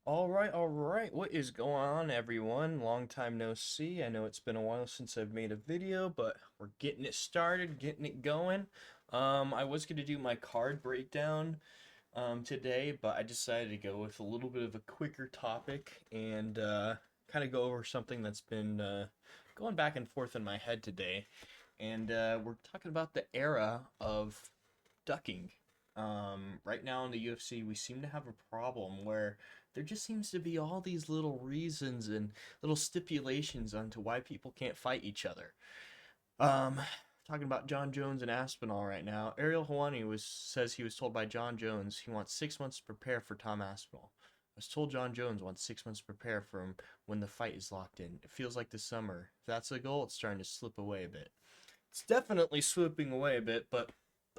All right. What is going on, everyone? Long time no see. I know it's been a while since I've made a video, but we're getting it started, getting it going. I was gonna do my card breakdown today, but I decided to go with a little bit of a quicker topic and kind of go over something that's been going back and forth in my head today. And we're talking about the era of ducking. Right now in the UFC, we seem to have a problem where there just seems to be all these little reasons and little stipulations onto why people can't fight each other. Um, Talking about John Jones and Aspinall right now. Ariel Helwani says he was told by John Jones he wants 6 months to prepare for Tom Aspinall. I was told John Jones wants 6 months to prepare for him when the fight is locked in. It feels like the summer. If that's the goal, it's starting to slip away a bit. It's definitely slipping away a bit, but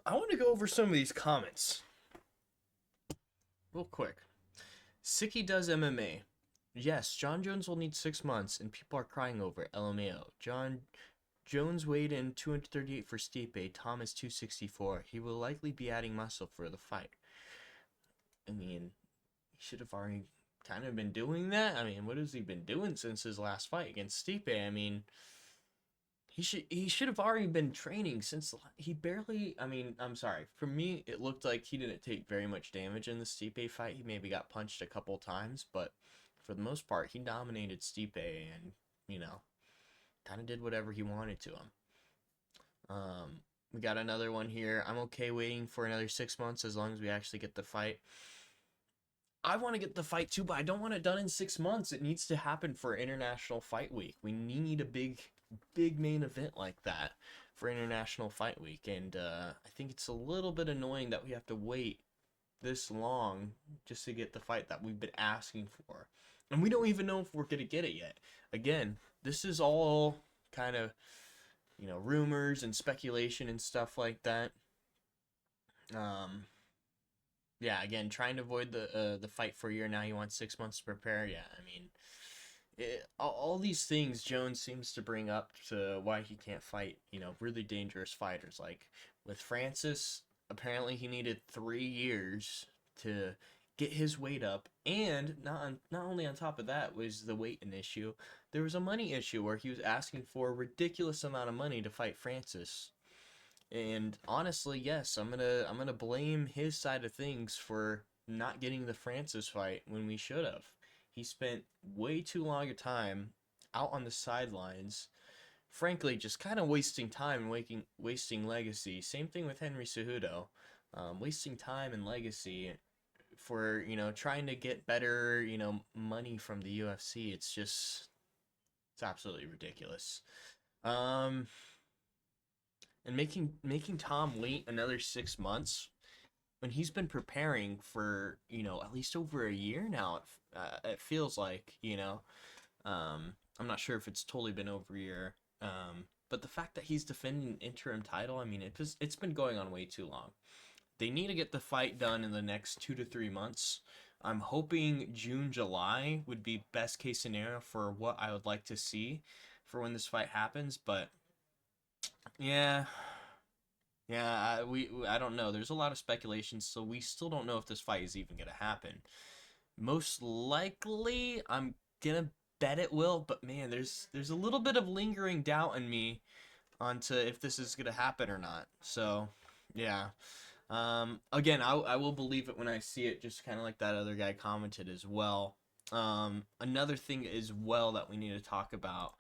I want to go over some of these comments real quick. Sicky does MMA. Yes, John Jones will need 6 months, and people are crying over it. LMAO. John Jones weighed in 238 for Stipe. Tom is 264. He will likely be adding muscle for the fight. I mean, he should have already kind of been doing that. I mean, what has he been doing since his last fight against Stipe? I mean, he should have already been training since he barely. I mean, I'm sorry. For me, it looked like he didn't take very much damage in the Stipe fight. He maybe got punched a couple times, but for the most part, he dominated Stipe and you know kind of did whatever he wanted to him. We got another one here. I'm okay waiting for another 6 months as long as we actually get the fight. I want to get the fight too, but I don't want it done in 6 months. It needs to happen for International Fight Week. We need a big main event like that for International Fight Week, and I think it's a little bit annoying that we have to wait this long just to get the fight that we've been asking for, and we don't even know if we're gonna get it yet. Again, this is all kind of rumors and speculation and stuff like that. Um, yeah, again, trying to avoid the fight for a year now. He wants 6 months to prepare. Yeah, I mean, all these things Jones seems to bring up to why he can't fight, really dangerous fighters. Like with Francis, apparently he needed 3 years to get his weight up, and not only on top of that was the weight an issue. There was a money issue where he was asking for a ridiculous amount of money to fight Francis. And honestly, yes, I'm gonna blame his side of things for not getting the Francis fight when we should have. He spent way too long a time out on the sidelines, frankly, just kind of wasting time and wasting legacy. Same thing with Henry Cejudo, wasting time and legacy for trying to get better money from the UFC. It's absolutely ridiculous. Um, and making Tom wait another 6 months when he's been preparing for at least over a year now. It feels like I'm not sure if it's totally been over a year. But the fact that he's defending an interim title, I mean, it's been going on way too long. They need to get the fight done in the next 2 to 3 months. I'm hoping June, July would be best case scenario for what I would like to see for when this fight happens. But yeah, yeah, I don't know. There's a lot of speculation, so we still don't know if this fight is even gonna happen. Most likely, I'm gonna bet it will, but man, there's a little bit of lingering doubt in me onto if this is gonna happen or not. So, yeah. Again, I will believe it when I see it, just kind of like that other guy commented as well. Another thing as well that we need to talk about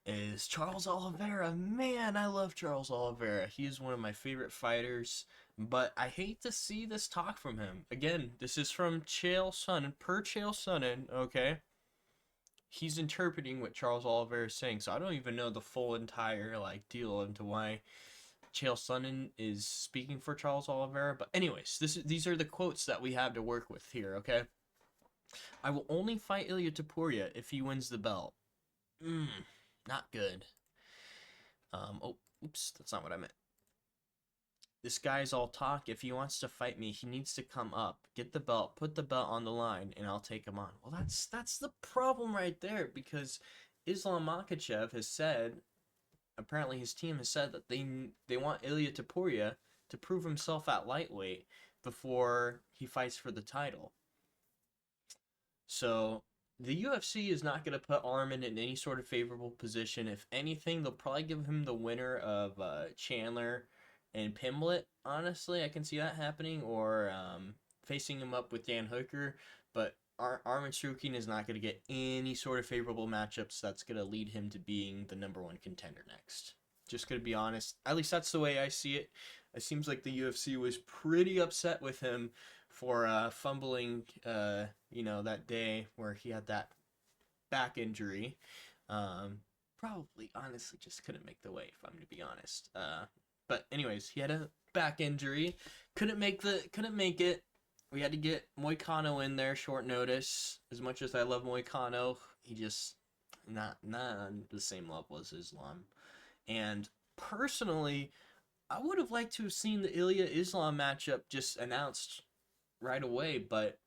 is Charles Oliveira. Man, I love Charles Oliveira. He is one of my favorite fighters, but I hate to see this talk from him. Again, this is from Chael Sonnen, per Chael Sonnen, okay? He's interpreting what Charles Oliveira is saying, so I don't even know the full entire deal into why Chael Sonnen is speaking for Charles Oliveira. But anyways, these are the quotes that we have to work with here, okay? I will only fight Ilya Topuria if he wins the belt. Not good. Oh, oops, that's not what I meant. This guy's all talk. If he wants to fight me, he needs to come up, get the belt, put the belt on the line, and I'll take him on. Well, that's the problem right there, because Islam Makhachev has said, apparently his team has said that they want Ilya Topuria to prove himself at lightweight before he fights for the title. So the UFC is not going to put Arman in any sort of favorable position. If anything, they'll probably give him the winner of Chandler and Pimblett. Honestly, I can see that happening, or facing him up with Dan Hooker. But Arman Sarukian is not going to get any sort of favorable matchups that's going to lead him to being the number one contender next. Just going to be honest. At least that's the way I see it. It seems like the UFC was pretty upset with him for fumbling, that day where he had that back injury. Probably, honestly, just couldn't make the weight, if I'm going to be honest. But anyways, he had a back injury, couldn't make it. We had to get Moicano in there short notice. As much as I love Moicano, he just not on the same level as Islam. And personally, I would have liked to have seen the Ilya Islam matchup just announced right away, but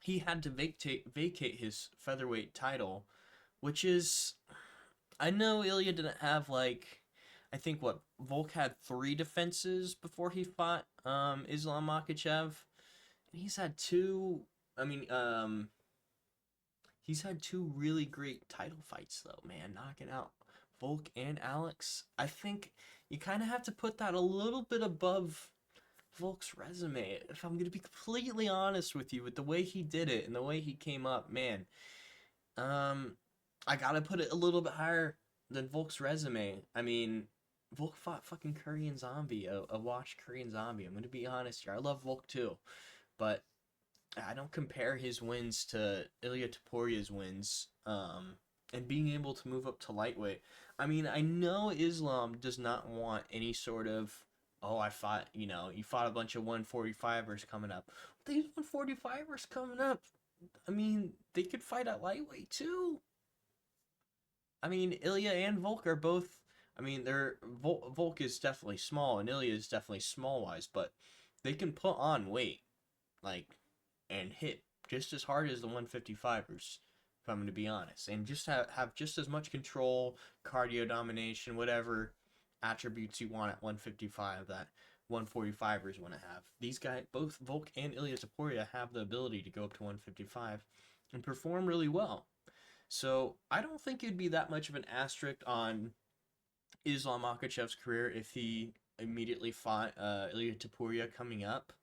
he had to vacate his featherweight title, which is, I know Ilya didn't have I think what Volk had 3 defenses before he fought Islam Makhachev. He's had 2. I mean, he's had 2 really great title fights though, man, knocking out Volk and Alex. I think you kind of have to put that a little bit above Volk's resume. If I'm gonna be completely honest with you, with the way he did it and the way he came up, man, I gotta put it a little bit higher than Volk's resume. I mean, Volk fought fucking Korean Zombie, a watched Korean Zombie. I'm gonna be honest here. I love Volk too, but I don't compare his wins to Ilya Toporia's wins. And being able to move up to lightweight. I mean, I know Islam does not want any sort of, oh, I fought, you fought a bunch of 145ers coming up. These 145ers coming up, I mean, they could fight at lightweight too. I mean, Ilya and Volk are both, I mean, Volk is definitely small and Ilya is definitely small wise, but they can put on weight, and hit just as hard as the 155ers. If I'm going to be honest, and just have just as much control, cardio domination, whatever attributes you want at 155 that 145ers want to have. These guys, both Volk and Ilya Taporia, have the ability to go up to 155 and perform really well. So I don't think it'd be that much of an asterisk on Islam Makhachev's career if he immediately fought Ilya Taporia coming up.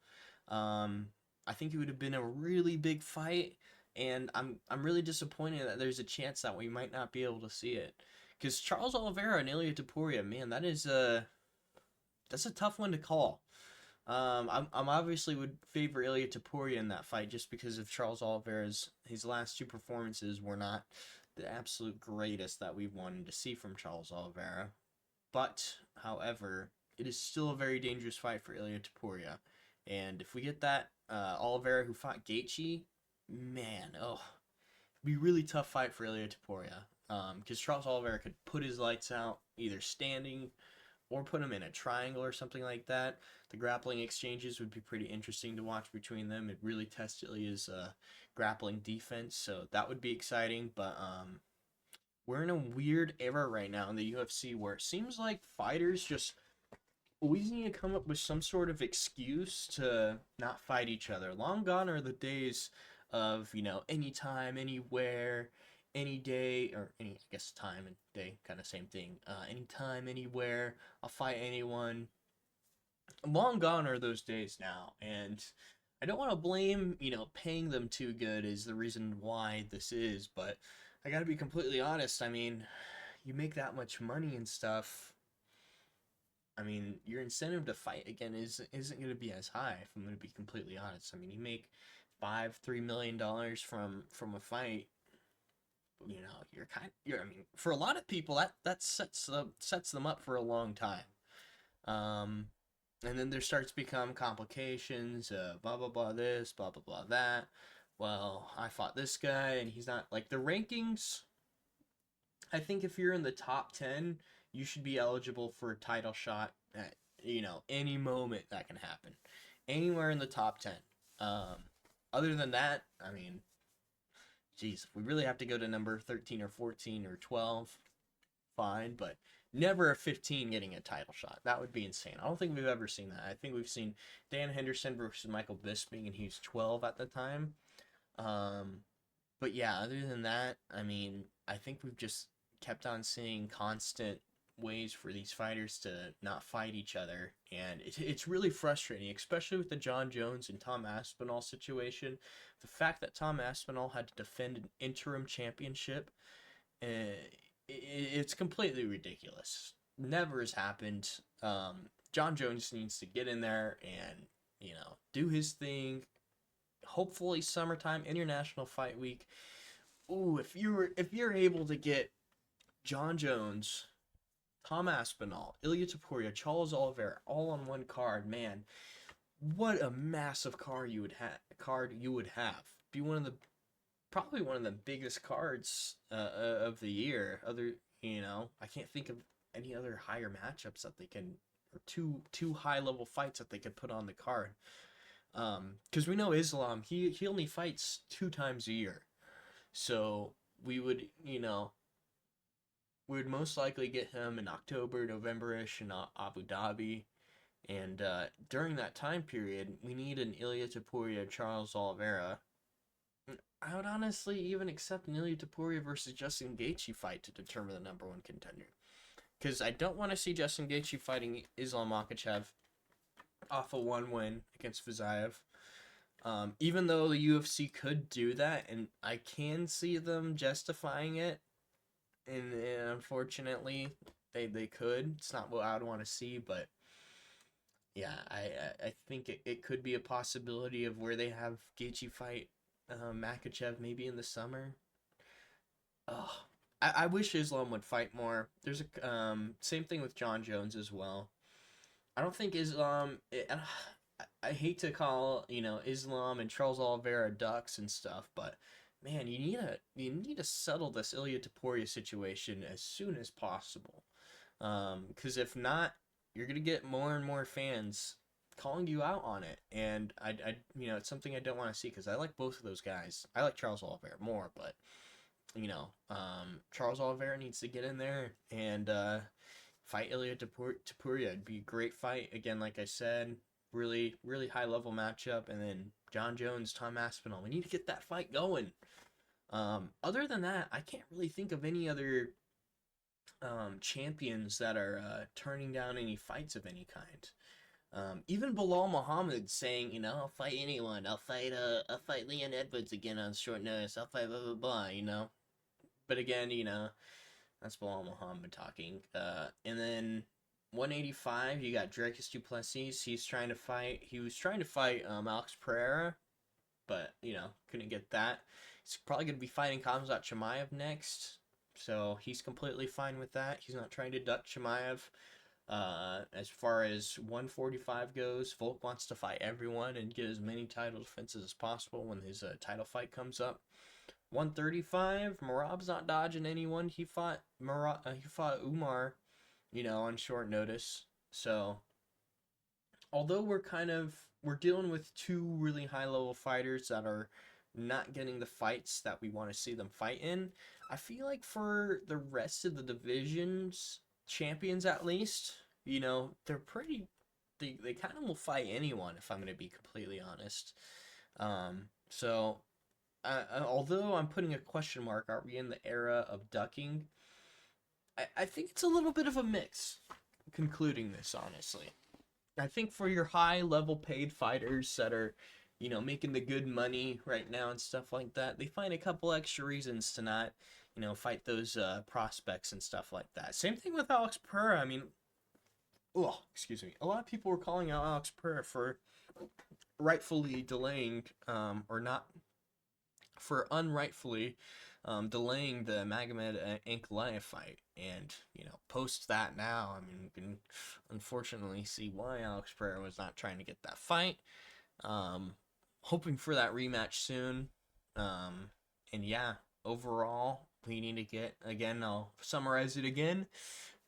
I think it would have been a really big fight, and I'm really disappointed that there's a chance that we might not be able to see it. Because Charles Oliveira and Ilya Taporia, man, that's a tough one to call. I'm obviously would favor Ilya Taporia in that fight just because of Charles Oliveira's his last 2 performances were not the absolute greatest that we wanted to see from Charles Oliveira. But, however, it is still a very dangerous fight for Ilya Taporia. And if we get that Oliveira who fought Gaethje, man, it'd be a really tough fight for Ilya Taporia. Because Charles Oliveira could put his lights out either standing or put him in a triangle or something like that. The grappling exchanges would be pretty interesting to watch between them. It really tests Ilya's grappling defense, so that would be exciting. But we're in a weird era right now in the UFC where it seems like fighters just always need to come up with some sort of excuse to not fight each other. Long gone are the days of, anytime, anywhere, any day, or any, I guess time and day, kind of same thing. Anytime, anywhere, I'll fight anyone. Long gone are those days now, and I don't want to blame, paying them too good is the reason why this is, but I gotta be completely honest. I mean, you make that much money and stuff. I mean, your incentive to fight again isn't going to be as high. If I'm going to be completely honest, I mean, you make $3 million from a fight. I mean, for a lot of people, that sets them up for a long time. And then there starts to become complications. Blah blah blah this, blah blah blah that. Well, I fought this guy, and he's not like the rankings. I think if you're in the top 10, you should be eligible for a title shot at, any moment that can happen. Anywhere in the top 10. Other than that, I mean, geez, if we really have to go to number 13 or 14 or 12, fine, but never a 15 getting a title shot. That would be insane. I don't think we've ever seen that. I think we've seen Dan Henderson versus Michael Bisping, and he was 12 at the time. But yeah, other than that, I mean, I think we've just kept on seeing constant ways for these fighters to not fight each other, and it's really frustrating, especially with the John Jones and Tom Aspinall situation. The fact that Tom Aspinall had to defend an interim championship, it's completely ridiculous. Never has happened. John Jones needs to get in there and do his thing. Hopefully, summertime, International Fight Week. Ooh, if you're able to get John Jones, Tom Aspinall, Ilya Taporia, Charles Oliveira all on one card, man, what a massive card you would have. Be one of the probably one of the biggest cards of the year. I can't think of any other higher matchups that they can, or two high level fights that they could put on the card. Because we know Islam, he only fights 2 times a year, so we would we would most likely get him in October, November-ish in Abu Dhabi. And during that time period, we need an Ilya Taporia, Charles Oliveira. I would honestly even accept an Ilya Taporia versus Justin Gaethje fight to determine the number one contender. Because I don't want to see Justin Gaethje fighting Islam Makhachev off a one win against Vizayev. Even though the UFC could do that, and I can see them justifying it, and unfortunately, they could. It's not what I'd want to see, but yeah, I think it could be a possibility of where they have Gaethje fight Makachev maybe in the summer. Oh, I wish Islam would fight more. There's a same thing with John Jones as well. I don't think Islam. I hate to call Islam and Charles Oliveira ducks and stuff, but man, you need to settle this Ilya Taporia situation as soon as possible. Because if not, you're gonna get more and more fans calling you out on it, and it's something I don't want to see because I like both of those guys. I like Charles Oliveira more, but Charles Oliveira needs to get in there and fight Ilya Taporia. It'd be a great fight again, like I said, really really high level matchup, and then John Jones, Tom Aspinall. We need to get that fight going. Other than that, I can't really think of any other champions that are turning down any fights of any kind. Even Bilal Muhammad saying, I'll fight anyone. I'll fight Leon Edwards again on short notice. I'll fight blah blah blah. But again, that's Bilal Muhammad talking. And then 185, you got Dricus Du Plessis. He was trying to fight Alex Pereira, but couldn't get that. He's probably gonna be fighting Khamzat Chimaev next, so he's completely fine with that. He's not trying to duck Chimaev. As far as 145 goes, Volk wants to fight everyone and get as many title defenses as possible when his title fight comes up. 135, Marab's not dodging anyone. He fought Umar, on short notice. So, although we're dealing with two really high level fighters that are not getting the fights that we want to see them fight in, I feel like for the rest of the divisions, champions at least, they're pretty. They kind of will fight anyone if I'm going to be completely honest. So, although I'm putting a question mark, are we in the era of ducking? I think it's a little bit of a mix. Concluding this, honestly, I think for your high level paid fighters that are, making the good money right now and stuff like that, they find a couple extra reasons to not, fight those prospects and stuff like that. Same thing with Alex Pereira. I mean, oh, excuse me. A lot of people were calling out Alex Pereira for rightfully delaying, or not, for unrightfully delaying the Magomed Ankalaev fight. And, post that now, I mean, you can unfortunately see why Alex Pereira was not trying to get that fight. Hoping for that rematch soon. And yeah, overall, we need to get, again, I'll summarize it again.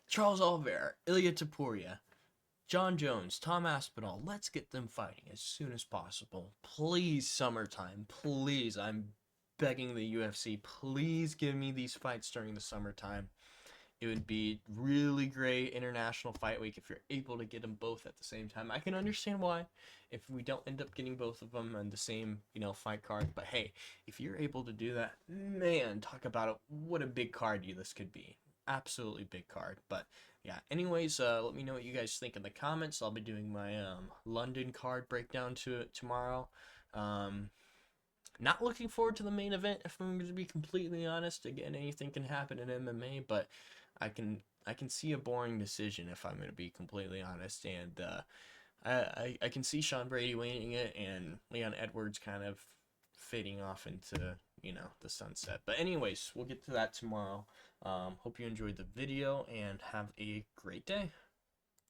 Charles Oliveira, Ilya Taporia, John Jones, Tom Aspinall, let's get them fighting as soon as possible. Please, summertime, please, I'm begging the UFC, please give me these fights during the summertime. It would be really great international fight week if you're able to get them both at the same time. I can understand why if we don't end up getting both of them on the same, fight card. But hey, if you're able to do that, man, talk about it. What a big card this could be. Absolutely big card. But yeah, anyways, let me know what you guys think in the comments. I'll be doing my London card breakdown to it tomorrow. Not looking forward to the main event, if I'm going to be completely honest. Again, anything can happen in MMA, but I can see a boring decision if I'm going to be completely honest. And I can see Sean Brady winning it and Leon Edwards kind of fading off into the sunset. But anyways, we'll get to that tomorrow. Hope you enjoyed the video and have a great day.